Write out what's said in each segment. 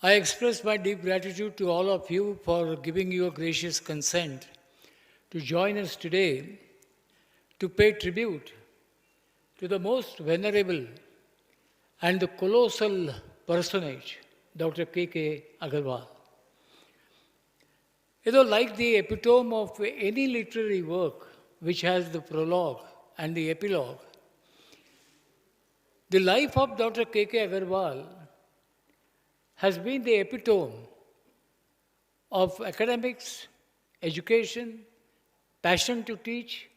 I express my deep gratitude to all of you for giving your gracious consent to join us today to pay tribute to the most venerable and the colossal personage, Dr. K.K. Agarwal. Like the epitome of any literary work which has the prologue and the epilogue, the life of Dr. K.K. Agarwal has been the epitome of academics, education, passion to teach,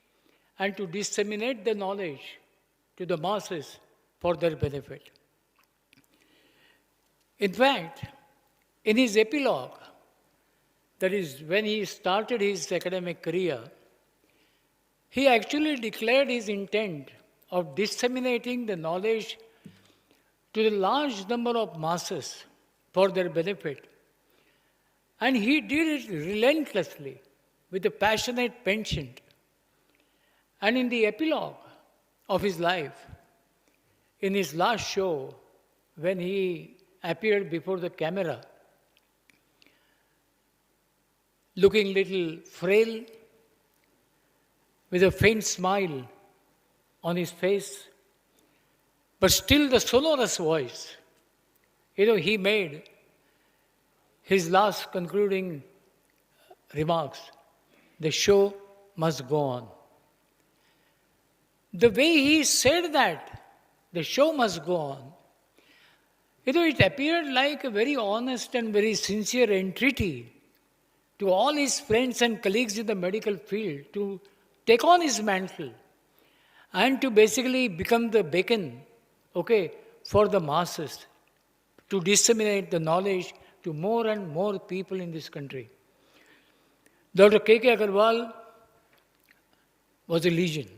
and to disseminate the knowledge to the masses for their benefit. In fact, in his epilogue, that is, when he started his academic career, he actually declared his intent of disseminating the knowledge to the large number of masses for their benefit. And he did it relentlessly with a passionate penchant. And in the epilogue of his life, in his last show, when he appeared before the camera, looking little frail, with a faint smile on his face, but still the sonorous voice. He made his last concluding remarks. The show must go on. The way he said that, the show must go on, it appeared like a very honest and very sincere entreaty to all his friends and colleagues in the medical field to take on his mantle and to basically become the beacon, for the masses, to disseminate the knowledge to more and more people in this country. Dr. K.K. Agarwal was a legend.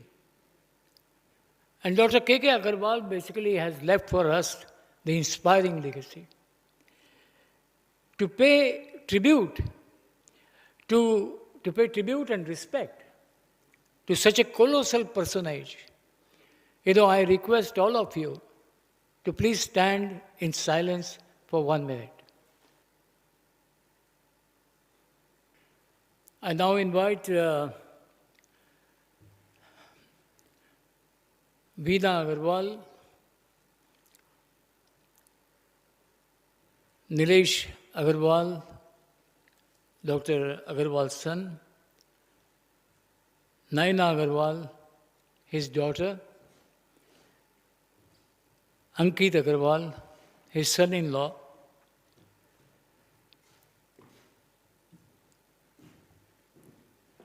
And Dr. K.K. Agarwal basically has left for us the inspiring legacy. To pay tribute and respect to such a colossal personage, I request all of you to please stand in silence for 1 minute. I now invite Veena Agarwal, Nilesh Agarwal, Dr. Agarwal's son, Naina Agarwal, his daughter, Ankit Agarwal, his son-in-law,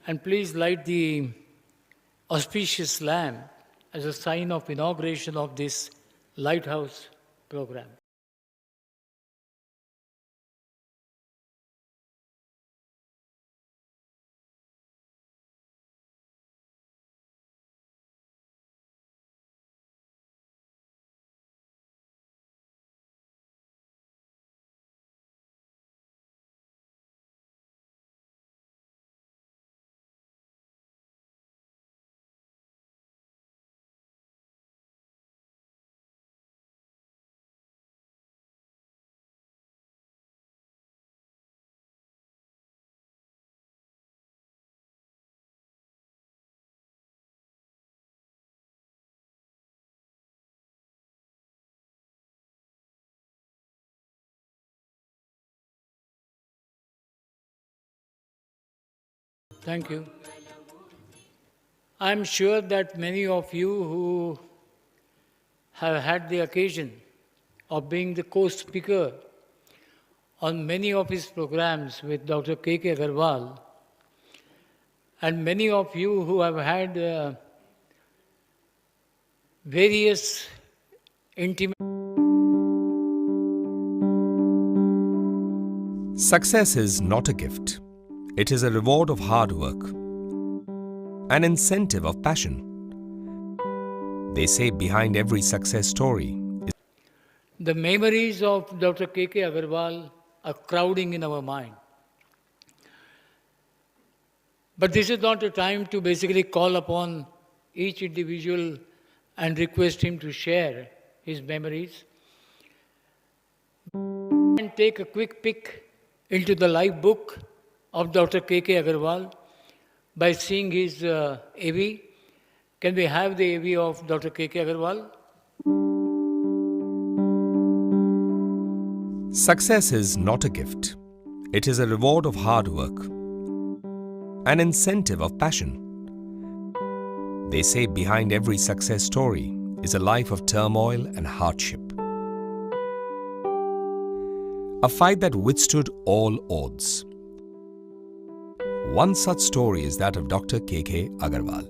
and please light the auspicious lamp as a sign of inauguration of this lighthouse program. Thank you. I'm sure that many of you who have had the occasion of being the co-speaker on many of his programs with Dr. K.K. Agarwal, and many of you who have had various intimate. Success is not a gift. It is a reward of hard work, an incentive of passion. They say behind every success story is The memories of Dr. K.K. Agarwal are crowding in our mind. But this is not a time to basically call upon each individual and request him to share his memories. and take a quick peek into the life book of Dr. K.K. Agarwal by seeing his AV. Can we have the AV of Dr. K.K. Agarwal? Success is not a gift. It is a reward of hard work, an incentive of passion. They say behind every success story is a life of turmoil and hardship. A fight that withstood all odds. One such story is that of Dr. K.K. Agarwal.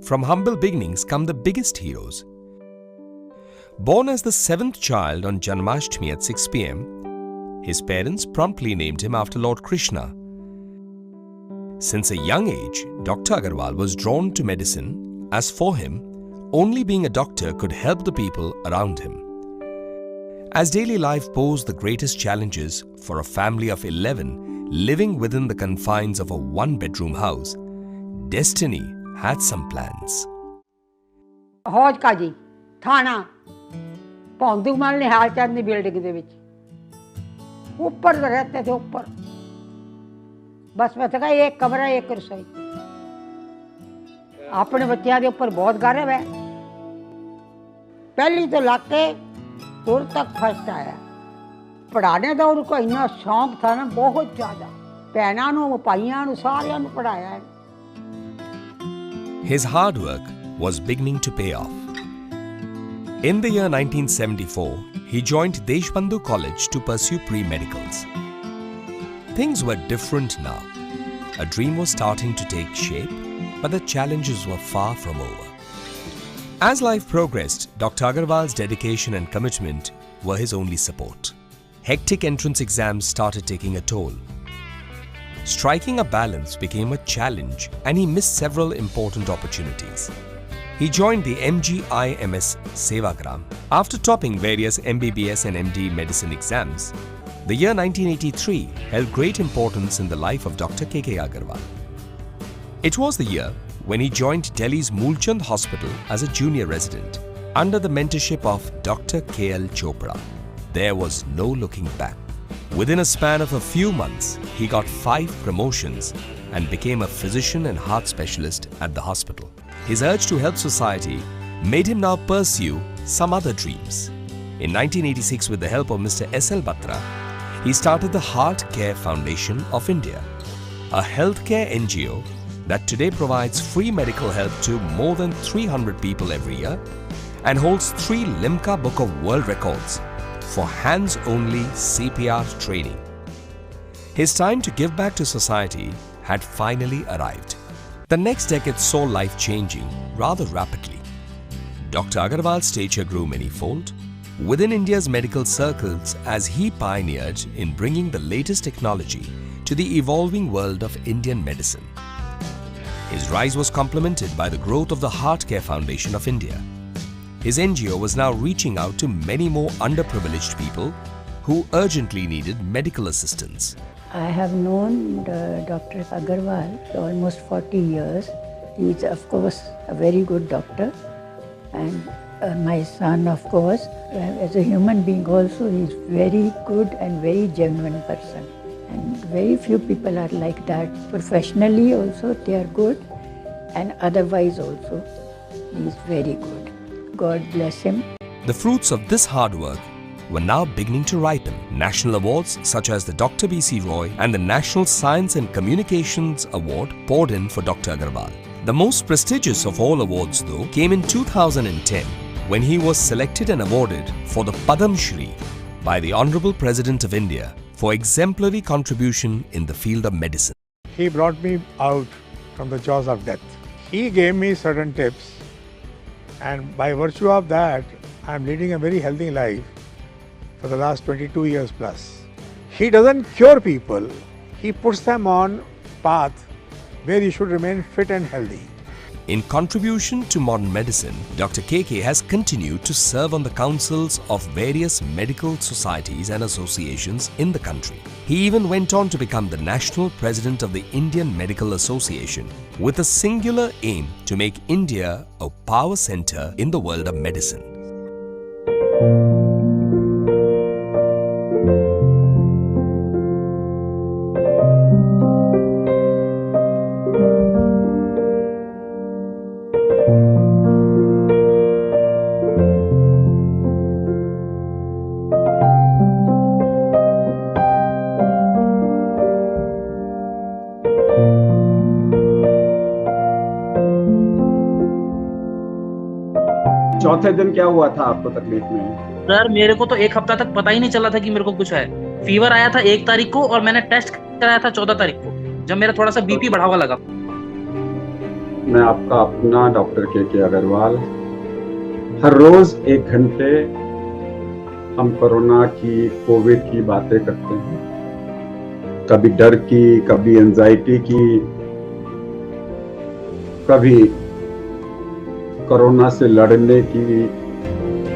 From humble beginnings come the biggest heroes. Born as the seventh child on Janmashtami at 6 p.m., his parents promptly named him after Lord Krishna. Since a young age, Dr. Agarwal was drawn to medicine, as for him, only being a doctor could help the people around him. As daily life posed the greatest challenges for a family of 11 living within the confines of a one-bedroom house, destiny had some plans. हौज का जी थाना पौंदूमल Nihal Chand building दे विच ऊपर रहते थे ऊपर बस मैं था एक कमरा एक रसोई अपने बच्चों के ऊपर बहुत गर्व है पहली तो लाके दूर तक फर्स्ट आया पढ़ाने का उनको इतना शौक था ना बहुत ज्यादा भैनों भाइयों सारिया पढ़ाया है His hard work was beginning to pay off. In the year 1974, he joined Deshbandhu College to pursue pre-medicals. Things were different now. A dream was starting to take shape, but the challenges were far from over. As life progressed, Dr. Agarwal's dedication and commitment were his only support. Hectic entrance exams started taking a toll. Striking a balance became a challenge and he missed several important opportunities. He joined the MGIMS Sevagram. After topping various MBBS and MD medicine exams, the year 1983 held great importance in the life of Dr. K.K. Agarwal. It was the year when he joined Delhi's Moolchand Hospital as a junior resident under the mentorship of Dr. K.L. Chopra. There was no looking back. Within a span of a few months, he got 5 promotions and became a physician and heart specialist at the hospital. His urge to help society made him now pursue some other dreams. In 1986, with the help of Mr. S.L. Batra, he started the Heart Care Foundation of India, a healthcare NGO that today provides free medical help to more than 300 people every year and holds 3 Limca Book of World Records for hands-only CPR training. His time to give back to society had finally arrived. The next decade saw life changing rather rapidly. Dr. Agarwal's stature grew many-fold within India's medical circles as he pioneered in bringing the latest technology to the evolving world of Indian medicine. His rise was complemented by the growth of the Heart Care Foundation of India. His NGO was now reaching out to many more underprivileged people who urgently needed medical assistance. I have known Dr. Agarwal for almost 40 years. He is, of course, a very good doctor, and my son, of course, as a human being also, he is very good and very genuine person. And very few people are like that. Professionally also, they are good, and otherwise also, he is very good. God bless him. The fruits of this hard work were now beginning to ripen. National awards such as the Dr. B.C. Roy and the National Science and Communications Award poured in for Dr. Agarwal. The most prestigious of all awards, though, came in 2010 when he was selected and awarded for the Padam Shri by the Honorable President of India for exemplary contribution in the field of medicine. He brought me out from the jaws of death. He gave me certain tips, and by virtue of that, I am leading a very healthy life for the last 22 years plus. He doesn't cure people, he puts them on path where you should remain fit and healthy. In contribution to modern medicine, Dr. KK has continued to serve on the councils of various medical societies and associations in the country. He even went on to become the national president of the Indian Medical Association, with a singular aim to make India a power center in the world of medicine. चौथे दिन क्या हुआ था आपको तकलीफ में? Sir मेरे को तो एक हफ्ता तक पता ही नहीं चला था कि मेरे को कुछ है। फीवर आया था 1 तारीख को और मैंने टेस्ट कराया था 14 तारीख को, जब मेरा थोड़ा सा बीपी बढ़ा हुआ लगा। मैं आपका अपना डॉक्टर के अग्रवाल, हर रोज 1 घंटे हम कोरोना की, कोविड की बातें करते हैं। कभी डर की, कभी एंजाइटी की, कभी कोरोना से लड़ने की।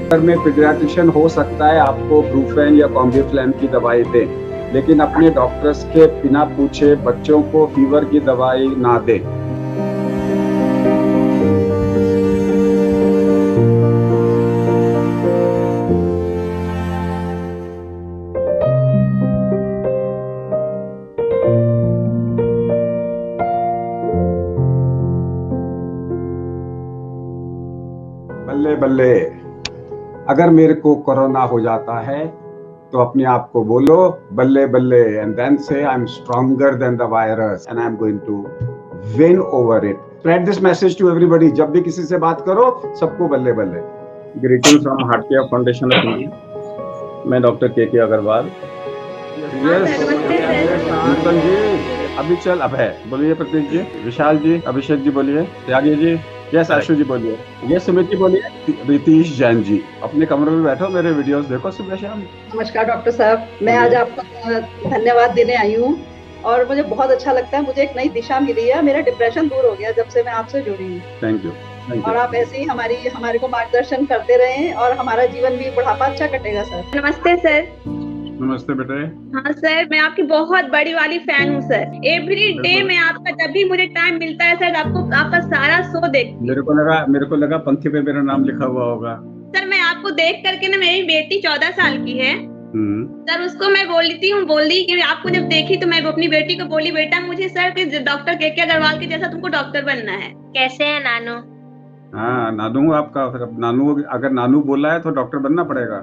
घर में पीडियाट्रिशियन हो सकता है आपको ब्रूफेन या कॉम्बिफ्लैम की दवाई दे, लेकिन अपने डॉक्टर्स के बिना पूछे बच्चों को फीवर की दवाई ना दे। बल्ले बल्ले, अगर मेरे को कोरोना हो जाता है तो अपने आप को बोलो बल्ले बल्ले, and then say I am stronger than the virus and I am going to win over it. Spread this message to everybody. जब भी किसी से बात करो सबको बल्ले बल्ले। Greetings from heart care foundation of India. मैं डॉक्टर के अग्रवाल। नूतन जी, अभी चल अब है, बोलिए प्रतीक जी, विशाल जी, अभिषेक जी बोलिए, त्यागी जी, यस आशु जी बोलिए, ये सुमिति बोलिए, रितीश जैन जी। अपने कमरे में बैठो, मेरे वीडियोस देखो सुबह शाम। नमस्कार डॉक्टर साहब, मैं आज आपको धन्यवाद देने आई हूँ और मुझे बहुत अच्छा लगता है। मुझे एक नई दिशा मिली है, मेरा डिप्रेशन दूर हो गया जब से मैं आपसे जुड़ी हूँ। Thank you. और आप ऐसे ही हमारे को मार्गदर्शन करते रहें और हमारा जीवन भी बुढ़ापा अच्छा कटेगा सर। नमस्ते सर। नमस्ते बेटे। हाँ सर, मैं आपकी बहुत बड़ी वाली फैन हूँ सर। एवरी डे मैं आपका, जब भी मुझे टाइम मिलता है सर, आपका सारा शो देखती हूँ। मेरे को लगा पंक्ति पे मेरा नाम लिखा हुआ होगा। सर मैं आपको देख करके ना, मेरी बेटी 14 साल की है सर, उसको मैं बोल दी कि आपको जब देखी तो मैं अपनी बेटी को बोली, बेटा मुझे सर डॉक्टर के अग्रवाल के जैसा तुमको डॉक्टर बनना है। कैसे है नानू? हाँ, नानू आपका, फिर नानू, अगर नानू बोला है तो डॉक्टर बनना पड़ेगा।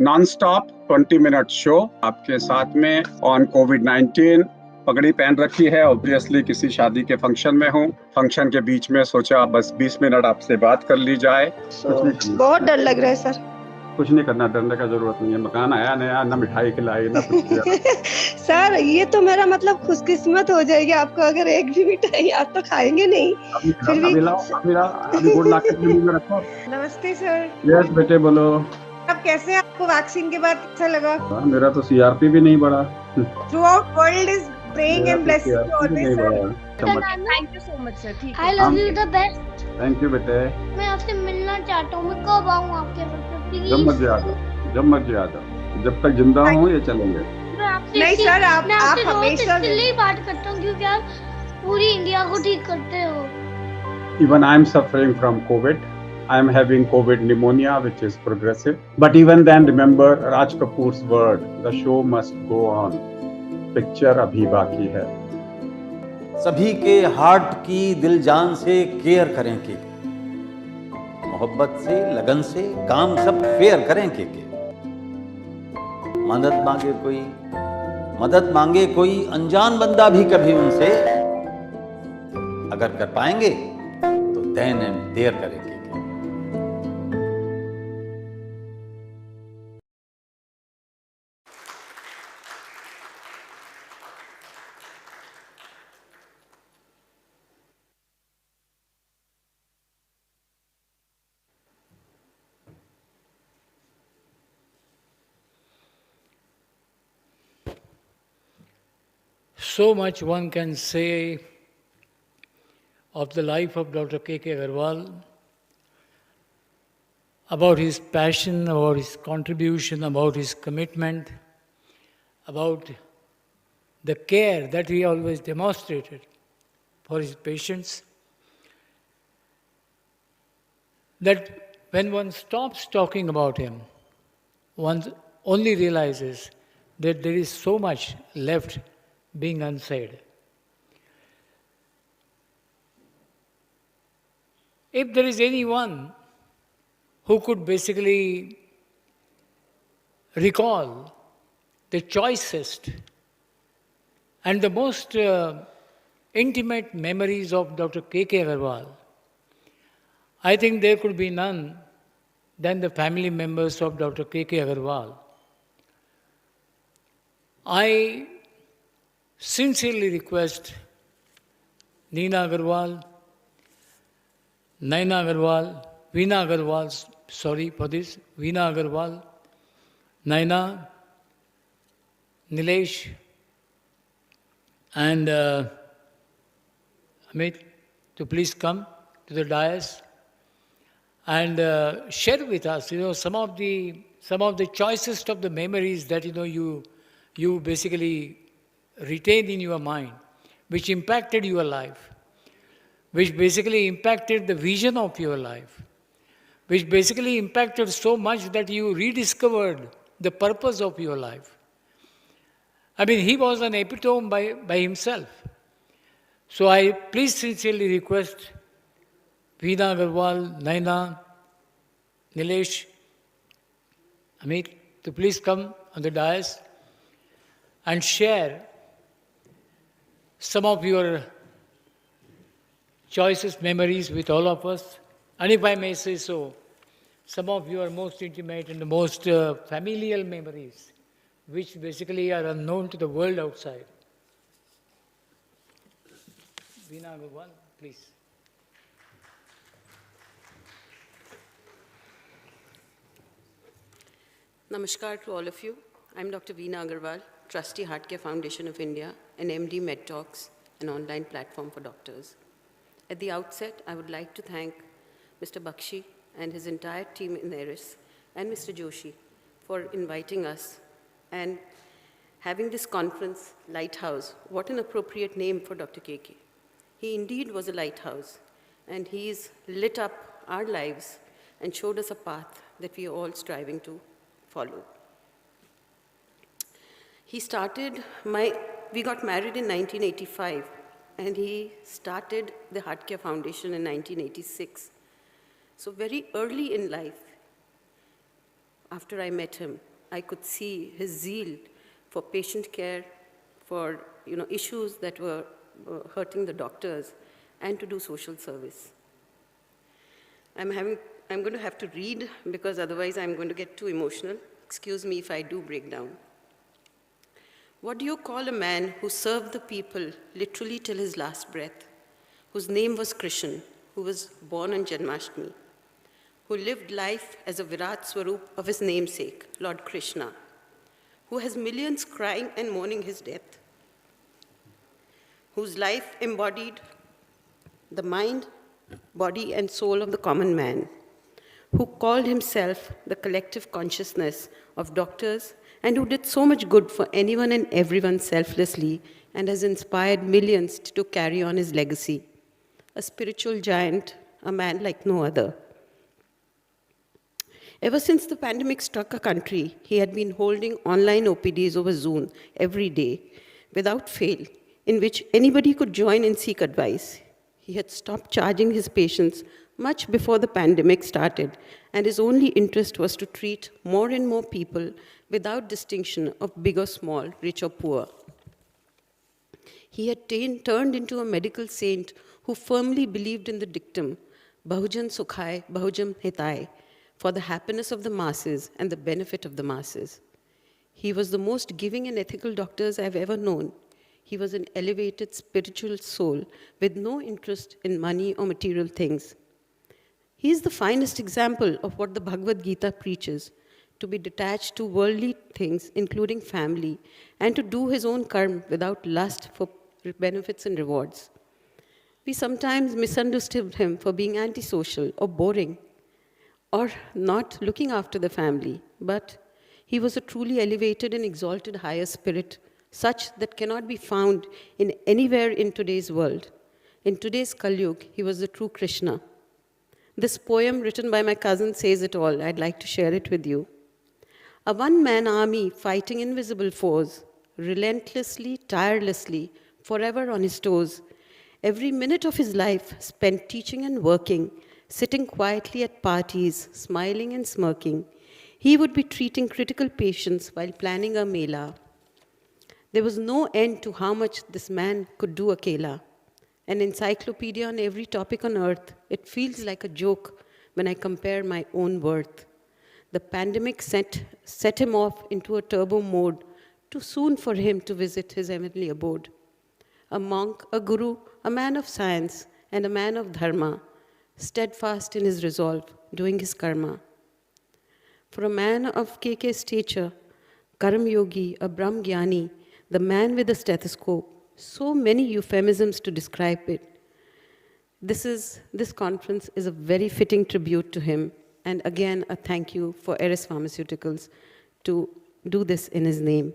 नॉन स्टॉप 20 मिनट शो आपके साथ में ऑन कोविड-19। पगड़ी पहन रखी है, ऑब्वियसली किसी शादी के फंक्शन में हूँ। फंक्शन के बीच में सोचा बस 20 मिनट आपसे बात कर ली जाए। बहुत डर लग रहा है सर। कुछ नहीं करना, डरने का जरूरत नहीं है। मकान आया नया, ना मिठाई खिलाई, ना कुछ किया। सर ये तो मेरा मतलब खुशकिस्मत हो जाएगी आपको, अगर एक भी मिठाई आप तो खाएंगे नहीं। अभी गुड़ ला के मुंह में रखो। नमस्ते सर। यस बेटे बोलो। अब कैसे आपको वैक्सीन के बाद कैसा लगा? मेरा तो सीआरपी भी नहीं बढ़ा। Throughout world is praying and blessing you always sir. Thank you so much sir. ठीक है, I love you the best. Thank you बेटे। मैं आपसे मिलना चाहता हूँ, मैं कब आऊँ आपके घर पे प्लीज? जब मर्जी आ जाओ, जब मर्जी आ जाओ, जब तक जिंदा हूँ ये चलेंगे। नहीं सर, आप हमेशा इसलिए बात करता हूँ क्योंकि आप पूरी इंडिया को ठीक करते हो। Even I am suffering from COVID. I am having COVID pneumonia, which is progressive. But even then, remember Raj Kapoor's word: the show must go on. Picture अभी बाकी है। सभी के हार्ट की दिल जान से केयर करें के, मोहब्बत से, लगन से काम सब फेयर करें के। मदद मांगे कोई अनजान बंदा भी कभी उनसे, अगर कर पाएंगे तो देन एंड देयर करेंगे। So much one can say of the life of Dr. K.K. Agarwal, about his passion, about his contribution, about his commitment, about the care that he always demonstrated for his patients, that when one stops talking about him, one only realizes that there is so much left being unsaid. If there is anyone who could basically recall the choicest and the most intimate memories of Dr. K.K. Agarwal, I think there could be none than the family members of Dr. K.K. Agarwal. I sincerely request Neena Agarwal, Naina Agarwal, Veena Agarwal, sorry for this, Veena Agarwal, Naina, Nilesh, and Amit to please come to the dais and share with us, some of the choicest of the memories that you basically retain in your mind, which impacted your life, which basically impacted the vision of your life, which basically impacted so much that you rediscovered the purpose of your life. I mean, he was an epitome by himself. So I please sincerely request Veena Agarwal, Naina, Nilesh, Amit to please come on the dais and share some of your choicest memories with all of us. And if I may say so, some of your most intimate and the most familial memories, which basically are unknown to the world outside. Veena Agarwal, please. Namaskar to all of you. I'm Dr. Veena Agarwal, Trustee Heartcare Foundation of India, and MD MedTalks, an online platform for doctors. At the outset, I would like to thank Mr. Bakshi and his entire team in Eris and Mr. Joshi for inviting us and having this conference, Lighthouse. What an appropriate name for Dr. KK. He indeed was a lighthouse, and he's lit up our lives and showed us a path that we are all striving to follow. We got married in 1985, and he started the Heartcare Foundation in 1986. So very early in life, after I met him, I could see his zeal for patient care, for issues that were hurting the doctors, and to do social service. I'm going to have to read because otherwise I'm going to get too emotional. Excuse me if I do break down. What do you call a man who served the people literally till his last breath, whose name was Krishan, who was born on Janmashtami, who lived life as a Virat Swarup of his namesake, Lord Krishna, who has millions crying and mourning his death, whose life embodied the mind, body, and soul of the common man, who called himself the collective consciousness of doctors, and who did so much good for anyone and everyone selflessly, and has inspired millions to carry on his legacy. A spiritual giant, a man like no other. Ever since the pandemic struck our country, he had been holding online OPDs over Zoom every day, without fail, in which anybody could join and seek advice. He had stopped charging his patients much before the pandemic started, and his only interest was to treat more and more people without distinction of big or small, rich or poor. He had turned into a medical saint who firmly believed in the dictum, Bahujan Sukhai, Bahujan Hitai, for the happiness of the masses and the benefit of the masses. He was the most giving and ethical doctor I've ever known. He was an elevated spiritual soul with no interest in money or material things. He is the finest example of what the Bhagavad Gita preaches, to be detached to worldly things, including family, and to do his own karma without lust for benefits and rewards. We sometimes misunderstood him for being antisocial or boring or not looking after the family, but he was a truly elevated and exalted higher spirit, such that cannot be found in anywhere in today's world. In today's Kalyug, he was the true Krishna. This poem written by my cousin says it all. I'd like to share it with you. A one-man army fighting invisible foes, relentlessly, tirelessly, forever on his toes. Every minute of his life spent teaching and working, sitting quietly at parties, smiling and smirking. He would be treating critical patients while planning a mela. There was no end to how much this man could do akela. An encyclopedia on every topic on earth. It feels like a joke when I compare my own worth. The pandemic set him off into a turbo mode, too soon for him to visit his heavenly abode. A monk, a guru, a man of science, and a man of dharma, steadfast in his resolve, doing his karma. For a man of KK stature, Karam Yogi, a Brahm Gyani, the man with a stethoscope, so many euphemisms to describe it. This conference is a very fitting tribute to him, and again, a thank you for Eris Pharmaceuticals to do this in his name.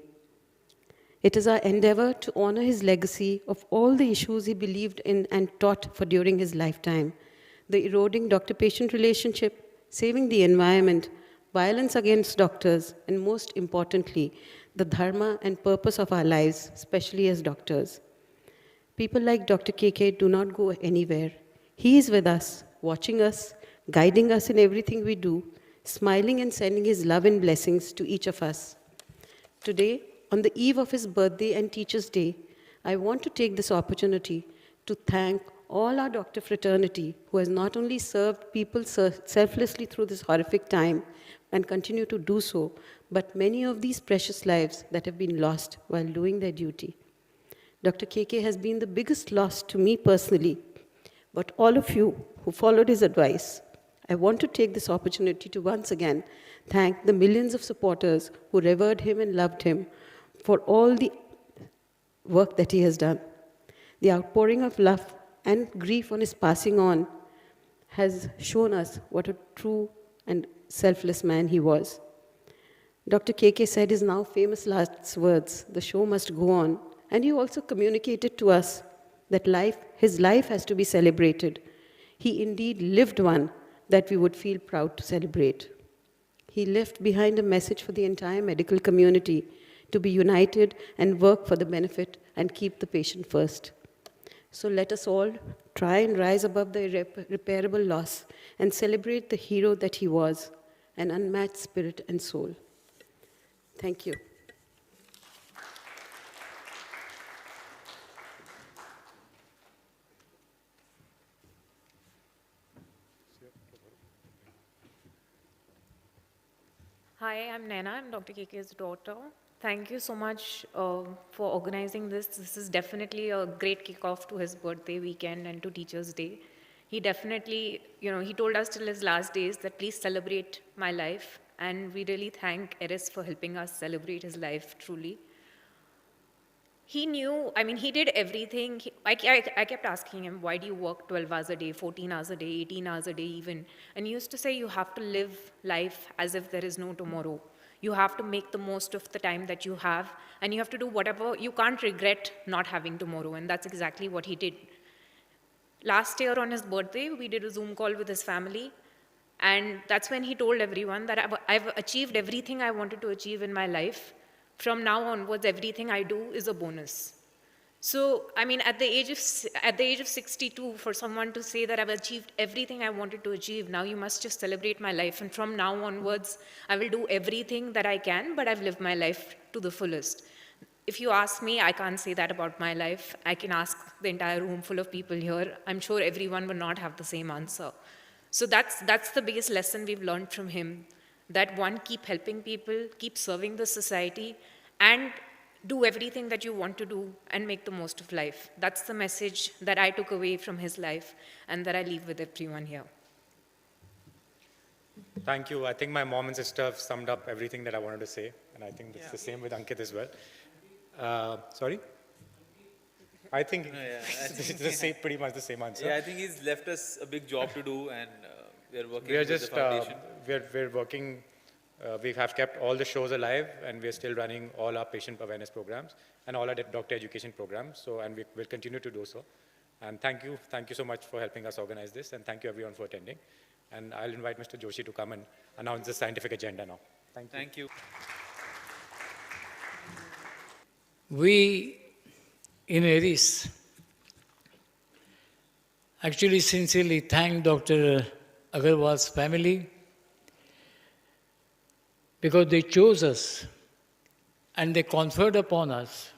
It is our endeavor to honor his legacy of all the issues he believed in and taught for during his lifetime. The eroding doctor-patient relationship, saving the environment, violence against doctors, and most importantly, the dharma and purpose of our lives, especially as doctors. People like Dr. KK do not go anywhere. He is with us, watching us, guiding us in everything we do, smiling and sending his love and blessings to each of us. Today, on the eve of his birthday and Teachers' Day, I want to take this opportunity to thank all our doctor fraternity who has not only served people selflessly through this horrific time and continue to do so, but many of these precious lives that have been lost while doing their duty. Dr. KK has been the biggest loss to me personally, but all of you who followed his advice, I want to take this opportunity to once again thank the millions of supporters who revered him and loved him for all the work that he has done. The outpouring of love and grief on his passing on has shown us what a true and selfless man he was. Dr. KK said his now famous last words, "The show must go on," and he also communicated to us that his life has to be celebrated. He indeed lived one that we would feel proud to celebrate. He left behind a message for the entire medical community to be united and work for the benefit and keep the patient first. So let us all try and rise above the irreparable loss and celebrate the hero that he was, an unmatched spirit and soul. Thank you. Hi, I'm Naina. I'm Dr. KK's daughter. Thank you so much for organizing this. This is definitely a great kickoff to his birthday weekend and to Teachers' Day. He definitely, he told us till his last days that please celebrate my life. And we really thank Eris for helping us celebrate his life truly. He knew, he did everything. I kept asking him, why do you work 12 hours a day, 14 hours a day, 18 hours a day even? And he used to say, you have to live life as if there is no tomorrow. You have to make the most of the time that you have, and you have to do whatever, you can't regret not having tomorrow, and that's exactly what he did. Last year on his birthday, we did a Zoom call with his family, and that's when he told everyone that I've achieved everything I wanted to achieve in my life. From now onwards, everything I do is a bonus. So, at the age of 62, for someone to say that I've achieved everything I wanted to achieve, now you must just celebrate my life. And from now onwards, I will do everything that I can, but I've lived my life to the fullest. If you ask me, I can't say that about my life. I can ask the entire room full of people here. I'm sure everyone will not have the same answer. So that's the biggest lesson we've learned from him. That one, keep helping people, keep serving the society, and do everything that you want to do and make the most of life. That's the message that I took away from his life and that I leave with everyone here. Thank you. I think my mom and sister have summed up everything that I wanted to say, and I think it's the same with Ankit as well. Sorry? I think Yeah, I it's think- the same, pretty much the same answer. Yeah, I think he's left us a big job to do, and we are working We are with just, the foundation. we're working, we have kept all the shows alive, and we're still running all our patient awareness programs and all our doctor education programs. So, and we will continue to do so. And thank you so much for helping us organize this, and thank you everyone for attending. And I'll invite Mr. Joshi to come and announce the scientific agenda now. Thank you. Thank you. We in Aries actually sincerely thank Dr. Agarwal's family because they chose us and they conferred upon us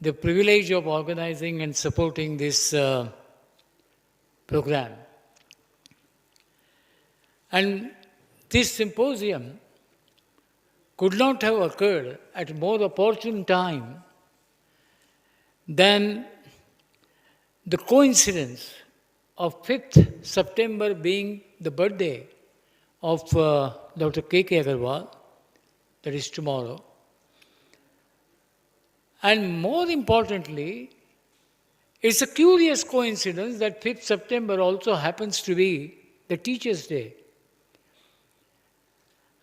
the privilege of organizing and supporting this program. And this symposium could not have occurred at a more opportune time than the coincidence of 5th September being the birthday of Dr. K.K. Agarwal, that is tomorrow. And more importantly, it's a curious coincidence that 5th September also happens to be the Teachers' Day.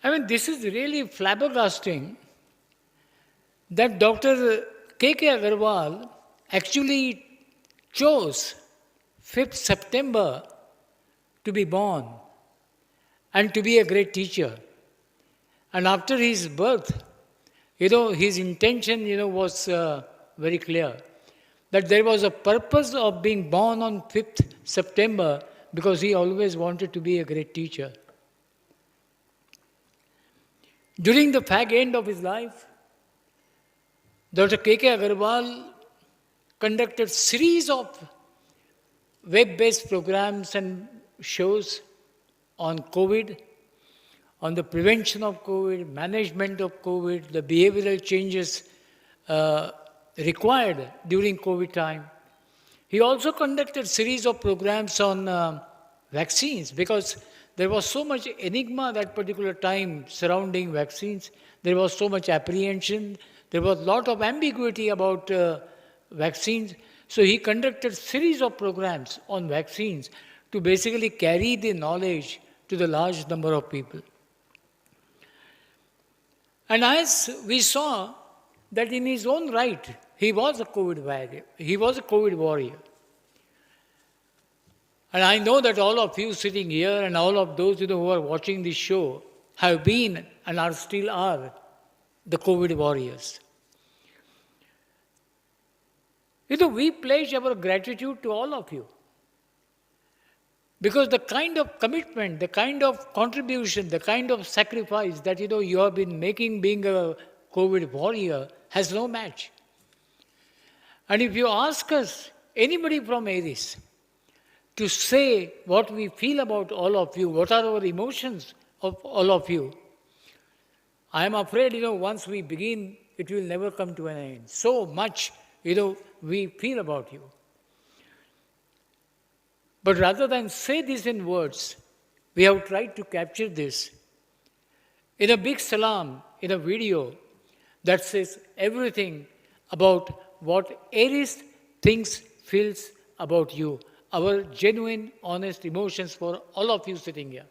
I mean, this is really flabbergasting that Dr. K.K. Agarwal actually chose 5th September to be born and to be a great teacher. And after his birth, his intention, was very clear, that there was a purpose of being born on 5th September because he always wanted to be a great teacher. During the fag end of his life, Dr. K.K. Agarwal conducted series of web-based programs and shows on COVID, on the prevention of COVID, management of COVID, the behavioral changes required during COVID time. He also conducted series of programs on vaccines because there was so much enigma that particular time surrounding vaccines. There was so much apprehension. There was a lot of ambiguity about vaccines. So he conducted series of programs on vaccines to basically carry the knowledge to the large number of people. And as we saw that in his own right, he was a COVID warrior. He was a COVID warrior. And I know that all of you sitting here and all of those who are watching this show have been and are still are the COVID warriors. We pledge our gratitude to all of you. Because the kind of commitment, the kind of contribution, the kind of sacrifice that you have been making being a COVID warrior has no match. And if you ask us, anybody from Aries, to say what we feel about all of you, what are our emotions of all of you, I am afraid, once we begin, it will never come to an end. So much, we feel about you. But rather than say this in words, we have tried to capture this in a big salam, in a video that says everything about what Aries thinks, feels about you. Our genuine, honest emotions for all of you sitting here.